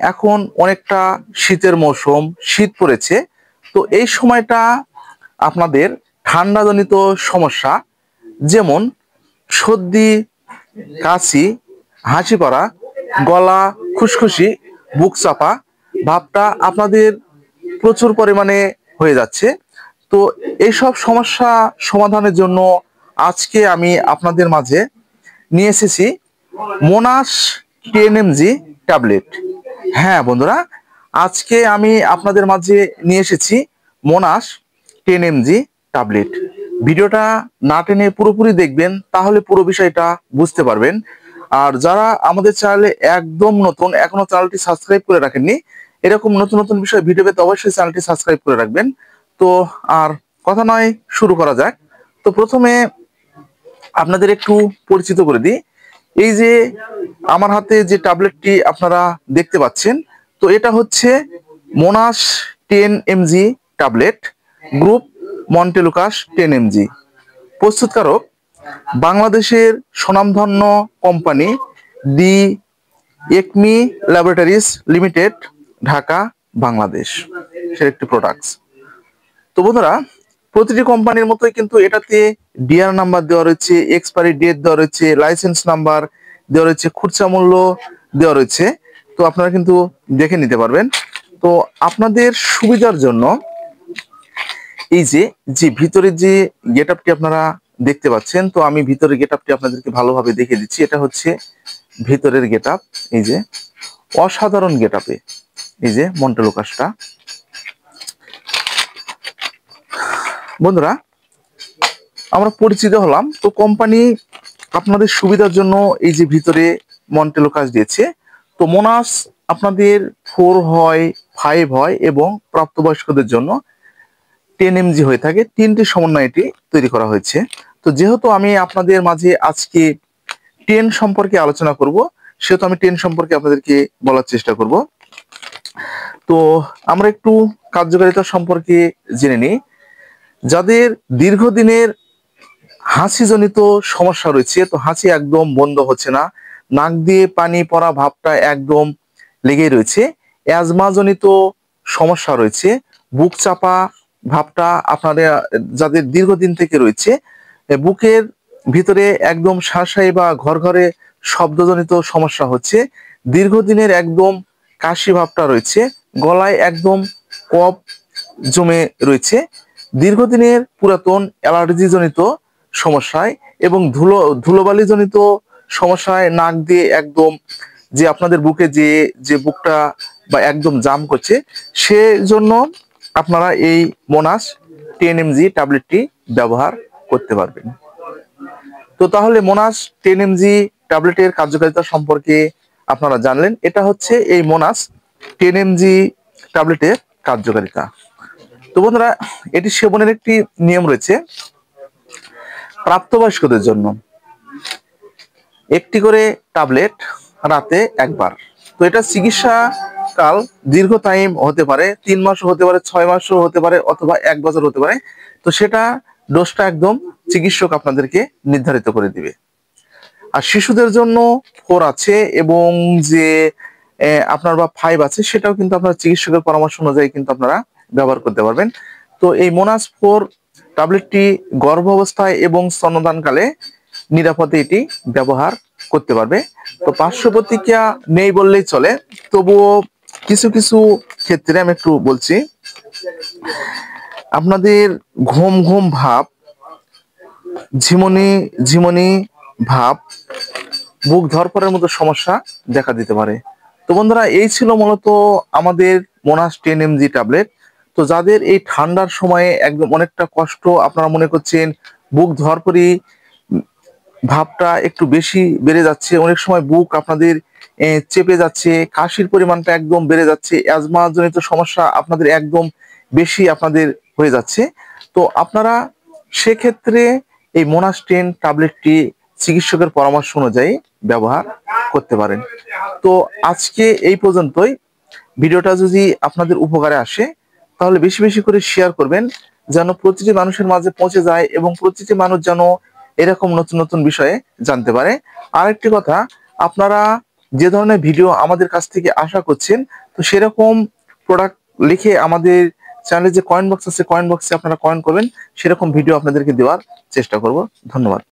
এখন অনেকটা শীতের মৌসুম, শীত পড়েছে। তো এই সময়টা আপনাদের ঠান্ডাজনিত সমস্যা যেমন সর্দি, কাশি, হাঁচি পড়া, গলা খুশখুশি, বুক চাপা ভাবটা আপনাদের প্রচুর পরিমাণে হয়ে যাচ্ছে। তো এইসব সমস্যা সমাধানের জন্য আজকে আমি আপনাদের মাঝে নিয়ে এসেছি মোনাস 10 mg ট্যাবলেট। হ্যাঁ বন্ধুরা, আজকে আমি আপনাদের মাঝে নিয়ে এসেছি মোনাস 10 mg ট্যাবলেট। ভিডিওটা না টেনে পুরোপুরি দেখবেন, তাহলে পুরো বিষয়টা বুঝতে পারবেন। আর যারা আমাদের চ্যানেলে একদম নতুন, এখনো চ্যানেলটি সাবস্ক্রাইব করে রাখেননি, এরকম নতুন নতুন বিষয় ভিডিও পেতে অবশ্যই চ্যানেলটি সাবস্ক্রাইব করে রাখবেন। তো আর কথা নয়, শুরু করা যাক। তো প্রথমে আপনাদের একটু পরিচিত করে দিই। এই যে আমার হাতে যে ট্যাবলেটটি আপনারা দেখতে পাচ্ছেন, তো এটা হচ্ছে Monas 10 mg tablet, group montelukast 10 mg। প্রস্তুতকারক বাংলাদেশের স্বনামধন্য company the ACME laboratories limited, Dhaka, Bangladesh, সের একটি প্রোডাক্টস। তো বন্ধুরা, প্রতিটি কোম্পানির মতোই কিন্তু এটাতে ডিআর নাম্বার দেওয়া রয়েছে, এক্সপায়ারি ডেট দেওয়া রয়েছে, লাইসেন্স নাম্বার দেওয়া রয়েছে, খুচরা মূল্য দেওয়া রয়েছে। তো আপনারা কিন্তু দেখে নিতে পারবেন। তো আপনাদের সুবিধার জন্য এই যে যে ভিতরের যে গেট আপটি আপনারা দেখতে পাচ্ছেন, তো আমি ভিতরের গেট আপটি আপনাদেরকে ভালোভাবে দেখে দিচ্ছি। এটা হচ্ছে ভিতরের গেট আপ। এই যে অসাধারণ গেট আপে এই যে মন্টেলুকাসটা। বন্ধুরা, আমরা পরিচিত হলাম। তো কোম্পানি আপনাদের সুবিধার জন্য এই যে ভিতরে মন্টেলুকাস দিয়েছে। তো মোনাস আপনাদের 4 হয়, 5 হয় এবং প্রাপ্তবয়স্কদের জন্য 10 mg হয়ে থাকে। তিনটি সমন্বয়ে এটি তৈরি করা হয়েছে। তো যেহেতু আমি আপনাদের মাঝে আজকে 10 সম্পর্কে আলোচনা করব, সেহেতু আমি 10 সম্পর্কে আপনাদেরকে বলার চেষ্টা করব। তো আমরা একটু কার্যকারিতা সম্পর্কে জেনে নিই। যাদের দীর্ঘদিনের হাঁচিজনিত সমস্যা রয়েছে, তো হাঁচি একদম বন্ধ হচ্ছে না, নাক দিয়ে পানি পড়া ভাবটা একদম লেগেই রয়েছে, অ্যাজমাজনিত সমস্যা রয়েছে, বুক চাপা ভাবটা আপনাদের যাদের দীর্ঘদিন থেকে রয়েছে, বুকের ভিতরে একদম শাঁসাই বা ঘর ঘরে শব্দজনিত সমস্যা হচ্ছে, দীর্ঘদিনের একদম কাশি ভাবটা রয়েছে, গলায় একদম কফ জমে রয়েছে, দীর্ঘদিনের পুরাতন অ্যালার্জি জনিত সমস্যায় এবং ধুলোবালি জনিত সমস্যায় নাক দিয়ে একদম যে আপনাদের বুকে যে যে বুকটা বা একদম জাম করছে, সেজন্য আপনারা এই মোনাস 10 mg ট্যাবলেটটি ব্যবহার করতে পারবেন। তো তাহলে মোনাস 10 mg ট্যাবলেটের কার্যকারিতা সম্পর্কে আপনারা জানলেন। এটা হচ্ছে এই মোনাস 10 mg ট্যাবলেটের কার্যকারিতা। তো বন্ধুরা, এটি সেবনের একটি নিয়ম রয়েছে। প্রাপ্তবয়স্কদের জন্য একটি করে ট্যাবলেট রাতে একবার। তো এটা চিকিৎসা কাল দীর্ঘ টাইম হতে পারে, 3 মাসও হতে পারে, 6 মাসও হতে পারে, অথবা 1 বছর হতে পারে। তো সেটা ডোজটা একদম চিকিৎসক আপনাদেরকে নির্ধারিত করে দিবে। আর শিশুদের জন্য 4 আছে এবং যে আপনার বা 5 আছে, সেটাও কিন্তু আপনার চিকিৎসকের পরামর্শ অনুযায়ী কিন্তু আপনারা ব্যবহার করতে পারবেন। তো এই মোনাস 4 ট্যাবলেটটি গর্ভ অবস্থায় এবং স্তন্যদানকালে নিরাপদে এটি ব্যবহার করতে পারবে। তো পার্শ্ব প্রতিক্রিয়া নেই বললেই চলে, তবুও কিছু কিছু ক্ষেত্রে আমি একটু বলছি। আপনাদের ঘুম ঘুম ভাব, ঝিমুনি ঝিমুনি ভাব, বুক ধরপড়ের মতো সমস্যা দেখা দিতে পারে। তো বন্ধুরা, এই ছিল মূলত আমাদের মোনাস 10 mg ট্যাবলেট। তো যাদের এই ঠান্ডার সময়ে একদম অনেকটা কষ্ট, আপনারা মনে করছেন বুক ধরপড়ি ভাবটা একটু বেশি বেড়ে যাচ্ছে, অনেক সময় বুক আপনাদের চেপে যাচ্ছে, কাশির পরিমাণটা একদম বেড়ে যাচ্ছে, অ্যাজমা জনিত সমস্যা আপনাদের একদম বেশি আপনাদের হয়ে যাচ্ছে, তো আপনারা সেক্ষেত্রে এই মোনাস 10 ট্যাবলেটটি চিকিৎসকের পরামর্শ অনুযায়ী ব্যবহার করতে পারেন। তো আজকে এই পর্যন্তই। ভিডিওটা যদি আপনাদের উপকারে আসে, তাহলে বেশি বেশি করে শেয়ার করবেন, যেন প্রতিটি মানুষের মাঝে পৌঁছে যায় এবং প্রতিটি মানুষ যেন এরকম নতুন নতুন বিষয়ে জানতে পারে। আরেকটি কথা, আপনারা যে ধরনের ভিডিও আমাদের কাছ থেকে আশা করছেন, তো সেরকম প্রোডাক্ট লিখে আমাদের চ্যানেলে যে কয়েন বক্স আছে, কয়েন বক্সে আপনারা কয়েন করবেন, সেরকম ভিডিও আপনাদেরকে দেওয়ার চেষ্টা করব। ধন্যবাদ।